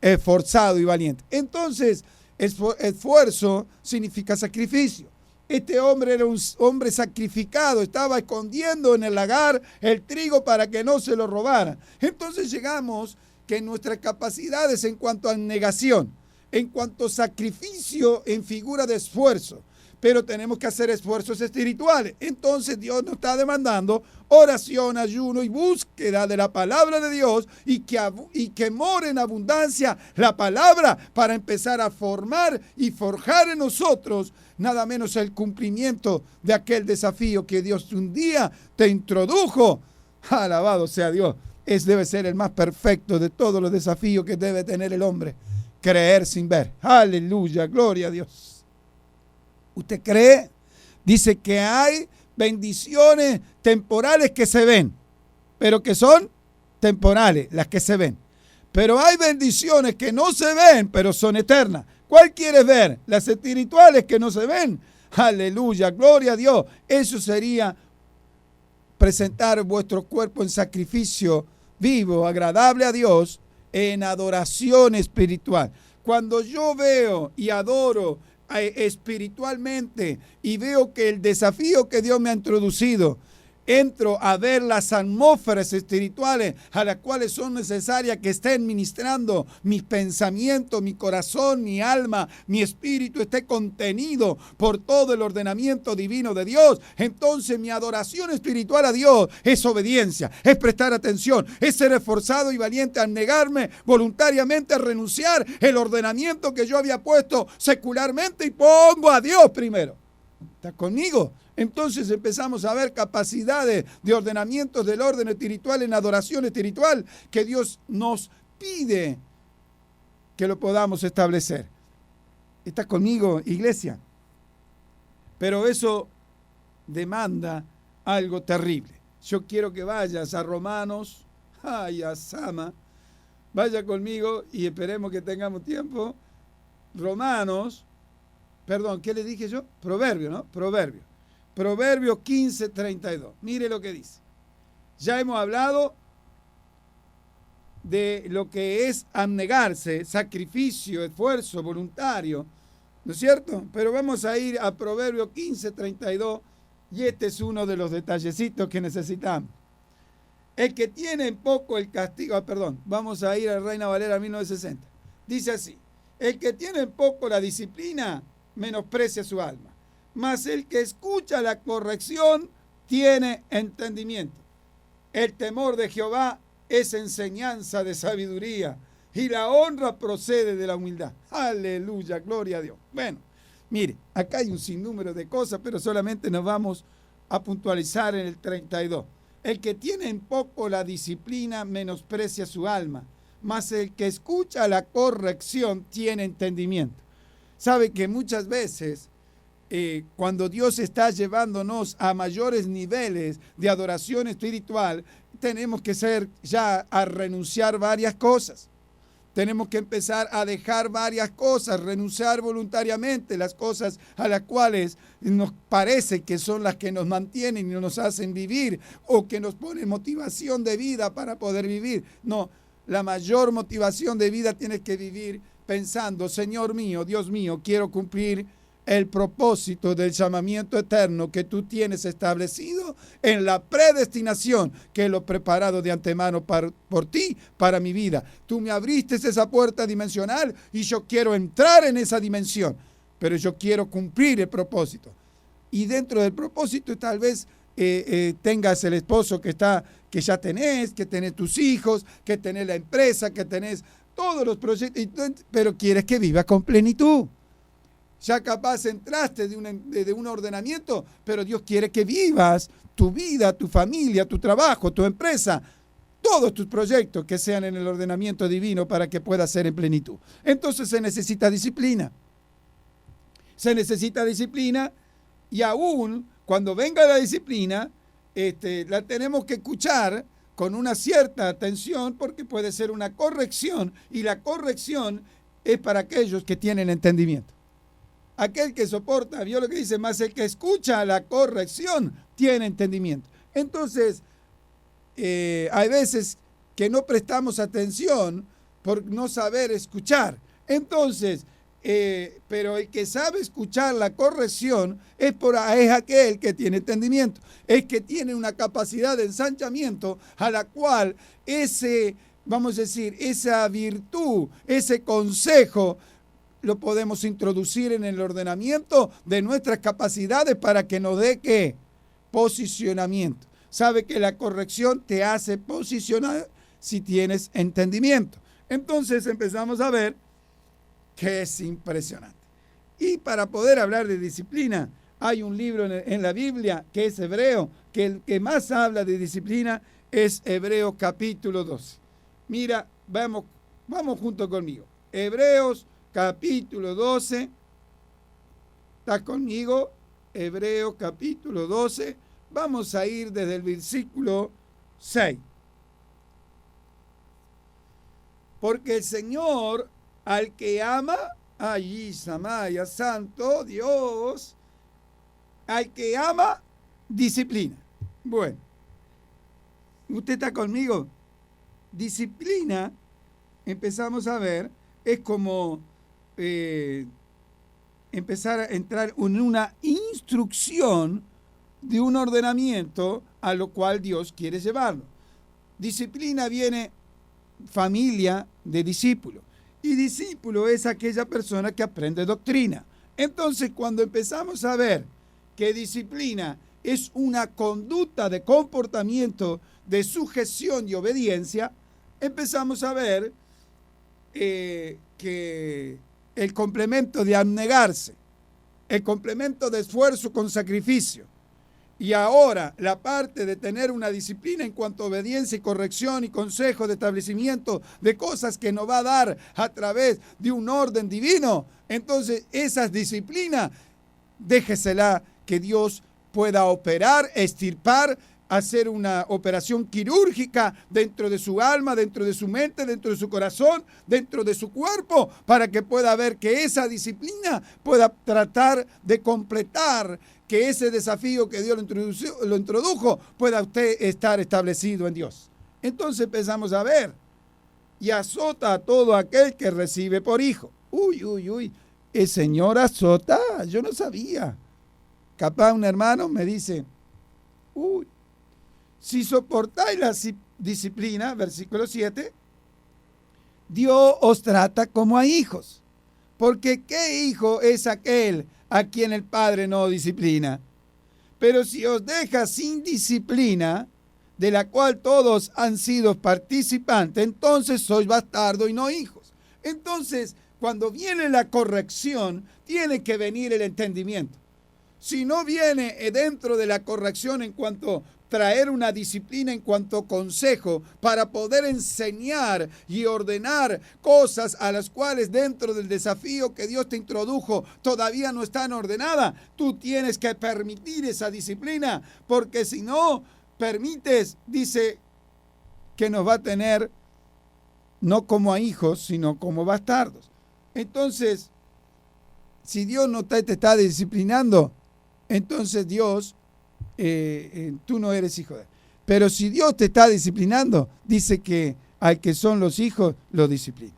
esforzado y valiente. Entonces, esfuerzo significa sacrificio. Este hombre era un hombre sacrificado, estaba escondiendo en el lagar el trigo para que no se lo robaran. Entonces llegamos que nuestras capacidades en cuanto a negación, en cuanto a sacrificio en figura de esfuerzo, pero tenemos que hacer esfuerzos espirituales. Entonces Dios nos está demandando oración, ayuno y búsqueda de la palabra de Dios y que more en abundancia la palabra para empezar a formar y forjar en nosotros nada menos el cumplimiento de aquel desafío que Dios un día te introdujo. Alabado sea Dios. Debe ser el más perfecto de todos los desafíos que debe tener el hombre. Creer sin ver. Aleluya, gloria a Dios. ¿Usted cree? Dice que hay bendiciones temporales que se ven, pero que son temporales, las que se ven. Pero hay bendiciones que no se ven, pero son eternas. ¿Cuál quieres ver? Las espirituales que no se ven. Aleluya, gloria a Dios. Eso sería presentar vuestro cuerpo en sacrificio vivo, agradable a Dios, en adoración espiritual. Cuando yo veo y adoro espiritualmente y veo que el desafío que Dios me ha introducido entro a ver las atmósferas espirituales a las cuales son necesarias que estén ministrando mis pensamientos, mi corazón, mi alma, mi espíritu esté contenido por todo el ordenamiento divino de Dios. Entonces mi adoración espiritual a Dios es obediencia, es prestar atención, es ser esforzado y valiente al negarme voluntariamente a renunciar el ordenamiento que yo había puesto secularmente y pongo a Dios primero. ¿Estás conmigo? Entonces empezamos a ver capacidades de ordenamientos del orden espiritual en adoración espiritual que Dios nos pide que lo podamos establecer. ¿Estás conmigo, iglesia? Pero eso demanda algo terrible. Yo quiero que vayas a Romanos, a Sama, vaya conmigo y esperemos que tengamos tiempo. ¿Qué le dije yo? Proverbio, ¿no? Proverbios 15:32. Mire lo que dice. Ya hemos hablado de lo que es abnegarse, sacrificio, esfuerzo voluntario, ¿no es cierto? Pero vamos a ir a Proverbios 15:32 y este es uno de los detallecitos que necesitamos. El que tiene en poco el castigo, vamos a ir a Reina Valera 1960. Dice así: el que tiene en poco la disciplina menosprecia su alma, mas el que escucha la corrección tiene entendimiento. El temor de Jehová es enseñanza de sabiduría y la honra procede de la humildad. Aleluya, gloria a Dios. Bueno, mire, acá hay un sinnúmero de cosas, pero solamente nos vamos a puntualizar en el 32. El que tiene en poco la disciplina menosprecia su alma, mas el que escucha la corrección tiene entendimiento. Sabe que muchas veces cuando Dios está llevándonos a mayores niveles de adoración espiritual, tenemos que a renunciar varias cosas. Tenemos que empezar a dejar varias cosas, renunciar voluntariamente las cosas a las cuales nos parece que son las que nos mantienen y nos hacen vivir o que nos ponen motivación de vida para poder vivir. No, la mayor motivación de vida tienes que vivir pensando: Señor mío, Dios mío, quiero cumplir el propósito del llamamiento eterno que tú tienes establecido en la predestinación que lo he preparado de antemano por ti, para mi vida. Tú me abriste esa puerta dimensional y yo quiero entrar en esa dimensión, pero yo quiero cumplir el propósito. Y dentro del propósito tal vez tengas el esposo que ya tenés, que tenés tus hijos, que tenés la empresa, que tenés todos los proyectos, pero quieres que viva con plenitud. Ya capaz entraste de un ordenamiento, pero Dios quiere que vivas tu vida, tu familia, tu trabajo, tu empresa, todos tus proyectos que sean en el ordenamiento divino para que puedas ser en plenitud. Entonces se necesita disciplina. Se necesita disciplina y aún cuando venga la disciplina, la tenemos que escuchar con una cierta atención porque puede ser una corrección y la corrección es para aquellos que tienen entendimiento. Aquel que soporta, vio lo que dice, más el que escucha la corrección tiene entendimiento. Entonces, hay veces que no prestamos atención por no saber escuchar. Entonces, pero el que sabe escuchar la corrección es aquel que tiene entendimiento, es que tiene una capacidad de ensanchamiento a la cual esa virtud, ese consejo, lo podemos introducir en el ordenamiento de nuestras capacidades para que nos dé ¿qué? Posicionamiento. Sabe que la corrección te hace posicionar si tienes entendimiento. Entonces empezamos a ver que es impresionante. Y para poder hablar de disciplina, hay un libro en la Biblia que es Hebreo, que el que más habla de disciplina es Hebreos capítulo 12. Mira, vamos junto conmigo. Hebreos capítulo 12, ¿estás conmigo? Hebreos capítulo 12, vamos a ir desde el versículo 6. Porque el Señor al que ama, allí Samaya, santo Dios, al que ama, disciplina. Bueno, ¿usted está conmigo? Disciplina, empezamos a ver, es como empezar a entrar en una instrucción de un ordenamiento a lo cual Dios quiere llevarlo. Disciplina viene familia de discípulo. Y discípulo es aquella persona que aprende doctrina. Entonces, cuando empezamos a ver que disciplina es una conducta de comportamiento de sujeción y obediencia, empezamos a ver que el complemento de abnegarse, el complemento de esfuerzo con sacrificio, y ahora la parte de tener una disciplina en cuanto a obediencia y corrección y consejo de establecimiento de cosas que nos va a dar a través de un orden divino, entonces esa disciplina, déjesela que Dios pueda operar, extirpar, hacer una operación quirúrgica dentro de su alma, dentro de su mente, dentro de su corazón, dentro de su cuerpo, para que pueda ver que esa disciplina pueda tratar de completar, que ese desafío que Dios lo introdujo pueda usted estar establecido en Dios. Entonces empezamos a ver, y azota a todo aquel que recibe por hijo. Uy, el Señor azota, yo no sabía. Capaz un hermano me dice, si soportáis la disciplina, versículo 7, Dios os trata como a hijos. Porque ¿qué hijo es aquel a quien el Padre no disciplina? Pero si os deja sin disciplina, de la cual todos han sido participantes, entonces sois bastardos y no hijos. Entonces, cuando viene la corrección, tiene que venir el entendimiento. Si no viene dentro de la corrección en cuanto traer una disciplina en cuanto a consejo para poder enseñar y ordenar cosas a las cuales dentro del desafío que Dios te introdujo todavía no están ordenadas, tú tienes que permitir esa disciplina, porque si no permites, dice que nos va a tener no como a hijos, sino como bastardos. Entonces, si Dios no te está disciplinando, entonces Dios, tú no eres hijo de él. Pero si Dios te está disciplinando, dice que al que son los hijos, lo disciplina.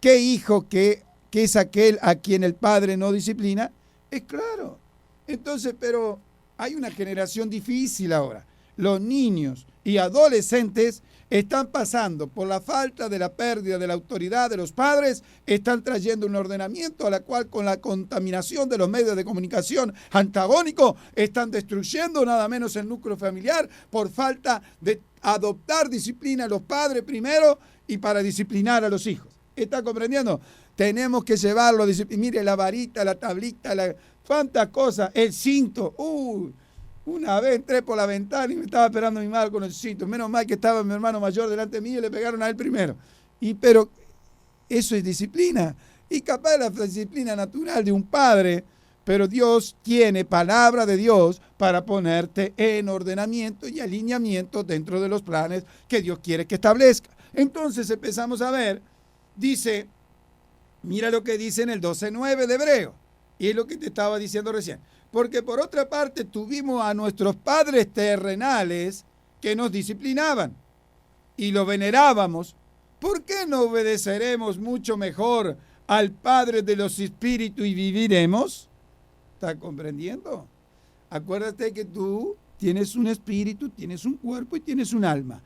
¿Qué hijo que es aquel a quien el Padre no disciplina? Es claro. Entonces, pero hay una generación difícil ahora. Los niños y adolescentes están pasando por la falta de la pérdida de la autoridad de los padres, están trayendo un ordenamiento a la cual con la contaminación de los medios de comunicación antagónicos están destruyendo nada menos el núcleo familiar por falta de adoptar disciplina a los padres primero y para disciplinar a los hijos. ¿Está comprendiendo? Tenemos que llevarlo a disciplinar. Mire, la varita, la tablita, cuántas cosas, el cinto. Una vez entré por la ventana y me estaba esperando mi madre con el cinto. Menos mal que estaba mi hermano mayor delante mío y le pegaron a él primero. Pero eso es disciplina. Y capaz la disciplina natural de un padre, pero Dios tiene palabra de Dios para ponerte en ordenamiento y alineamiento dentro de los planes que Dios quiere que establezca. Entonces empezamos a ver, dice, mira lo que dice en el 12:9 de Hebreo. Y es lo que te estaba diciendo recién. Porque por otra parte tuvimos a nuestros padres terrenales que nos disciplinaban y lo venerábamos. ¿Por qué no obedeceremos mucho mejor al Padre de los Espíritus y viviremos? ¿Estás comprendiendo? Acuérdate que tú tienes un espíritu, tienes un cuerpo y tienes un alma.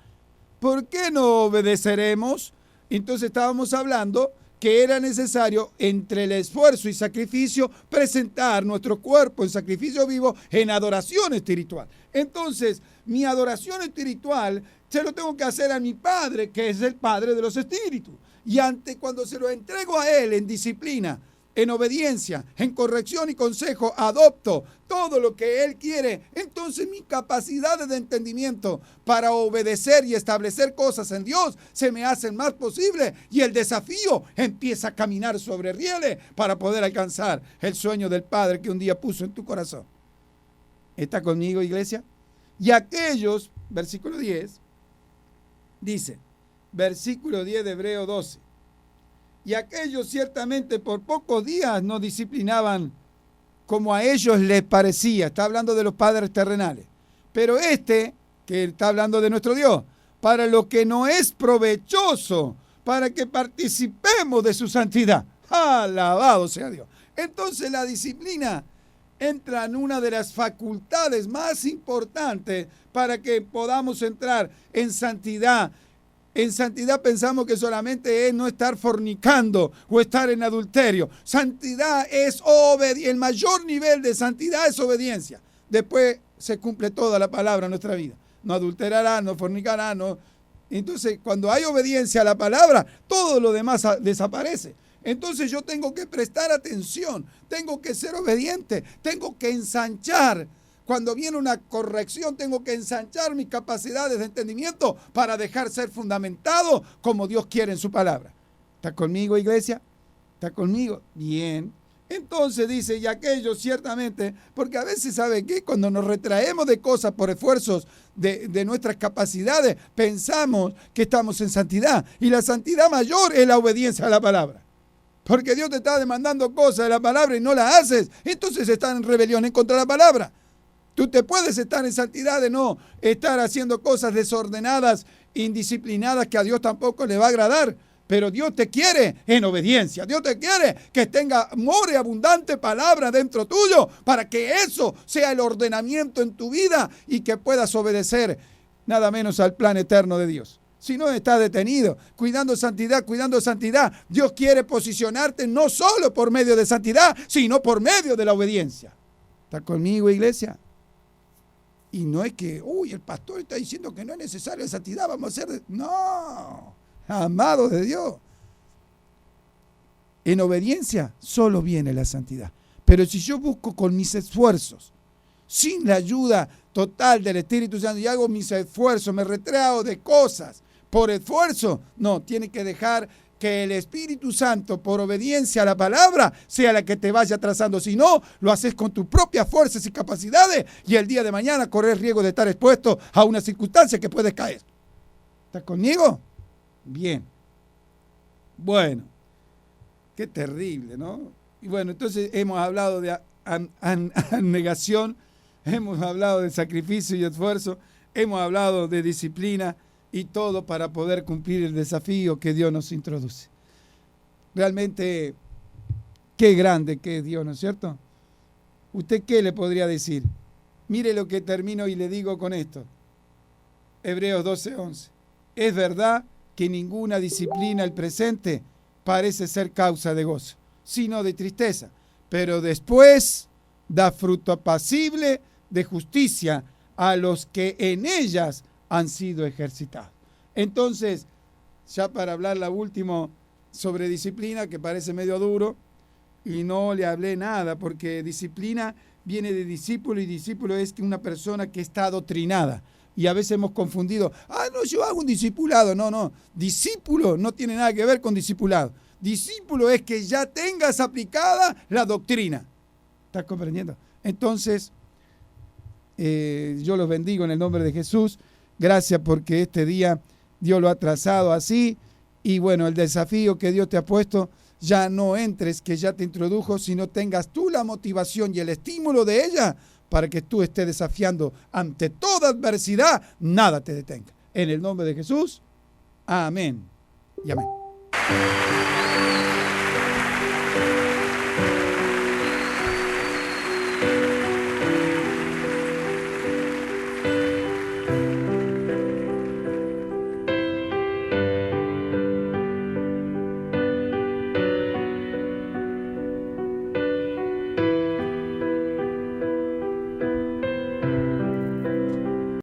¿Por qué no obedeceremos? Entonces estábamos hablando que era necesario entre el esfuerzo y sacrificio presentar nuestro cuerpo en sacrificio vivo en adoración espiritual. Entonces, mi adoración espiritual se lo tengo que hacer a mi Padre, que es el Padre de los Espíritus. Y cuando se lo entrego a Él en disciplina, en obediencia, en corrección y consejo, adopto todo lo que Él quiere, entonces mi capacidad de entendimiento para obedecer y establecer cosas en Dios se me hacen más posible y el desafío empieza a caminar sobre rieles para poder alcanzar el sueño del Padre que un día puso en tu corazón. ¿Está conmigo, iglesia? Y aquellos, versículo 10, dice, versículo 10 de Hebreo 12, y aquellos ciertamente por pocos días no disciplinaban como a ellos les parecía. Está hablando de los padres terrenales. Pero que está hablando de nuestro Dios, para lo que no es provechoso, para que participemos de su santidad. Alabado sea Dios. Entonces la disciplina entra en una de las facultades más importantes para que podamos entrar en santidad. En santidad pensamos que solamente es no estar fornicando o estar en adulterio. Santidad es obediencia. El mayor nivel de santidad es obediencia. Después se cumple toda la palabra en nuestra vida. No adulterará, no fornicará, no. Entonces, cuando hay obediencia a la palabra, todo lo demás desaparece. Entonces yo tengo que prestar atención, tengo que ser obediente, tengo que ensanchar. Cuando viene una corrección, tengo que ensanchar mis capacidades de entendimiento para dejar ser fundamentado como Dios quiere en su palabra. ¿Está conmigo, iglesia? ¿Está conmigo? Bien. Entonces dice, y aquello ciertamente, porque a veces, ¿sabe qué? Cuando nos retraemos de cosas por esfuerzos de nuestras capacidades, pensamos que estamos en santidad. Y la santidad mayor es la obediencia a la palabra. Porque Dios te está demandando cosas de la palabra y no las haces, entonces estás en rebelión en contra de la palabra. Tú te puedes estar en santidad de no estar haciendo cosas desordenadas, indisciplinadas, que a Dios tampoco le va a agradar. Pero Dios te quiere en obediencia. Dios te quiere que tenga amor y abundante palabra dentro tuyo para que eso sea el ordenamiento en tu vida y que puedas obedecer nada menos al plan eterno de Dios. Si no, estás detenido, cuidando santidad. Dios quiere posicionarte no solo por medio de santidad, sino por medio de la obediencia. ¿Está conmigo, iglesia? Y no es que, el pastor está diciendo que no es necesario la santidad, vamos a hacer... No, amados de Dios. En obediencia solo viene la santidad. Pero si yo busco con mis esfuerzos, sin la ayuda total del Espíritu Santo, y hago mis esfuerzos, me retraigo de cosas por esfuerzo, no, tiene que dejar que el Espíritu Santo, por obediencia a la palabra, sea la que te vaya trazando. Si no, lo haces con tus propias fuerzas y capacidades y el día de mañana corres riesgo de estar expuesto a una circunstancia que puedes caer. ¿Estás conmigo? Bien. Bueno, qué terrible, ¿no? Y bueno, entonces hemos hablado de abnegación, hemos hablado de sacrificio y esfuerzo, hemos hablado de disciplina, y todo para poder cumplir el desafío que Dios nos introduce. Realmente, qué grande que es Dios, ¿no es cierto? ¿Usted qué le podría decir? Mire lo que termino y le digo con esto. Hebreos 12:11. Es verdad que ninguna disciplina al presente parece ser causa de gozo, sino de tristeza, pero después da fruto apacible de justicia a los que en ellas han sido ejercitados. Entonces, ya para hablar la última sobre disciplina, que parece medio duro, y no le hablé nada, porque disciplina viene de discípulo, y discípulo es que una persona que está adoctrinada. Y a veces hemos confundido, no, yo hago un discipulado. No, discípulo no tiene nada que ver con discipulado. Discípulo es que ya tengas aplicada la doctrina. ¿Estás comprendiendo? Entonces, yo los bendigo en el nombre de Jesús. Gracias porque este día Dios lo ha trazado así. Y bueno, el desafío que Dios te ha puesto, ya no entres, que ya te introdujo, sino tengas tú la motivación y el estímulo de ella para que tú estés desafiando ante toda adversidad, nada te detenga. En el nombre de Jesús, amén y amén.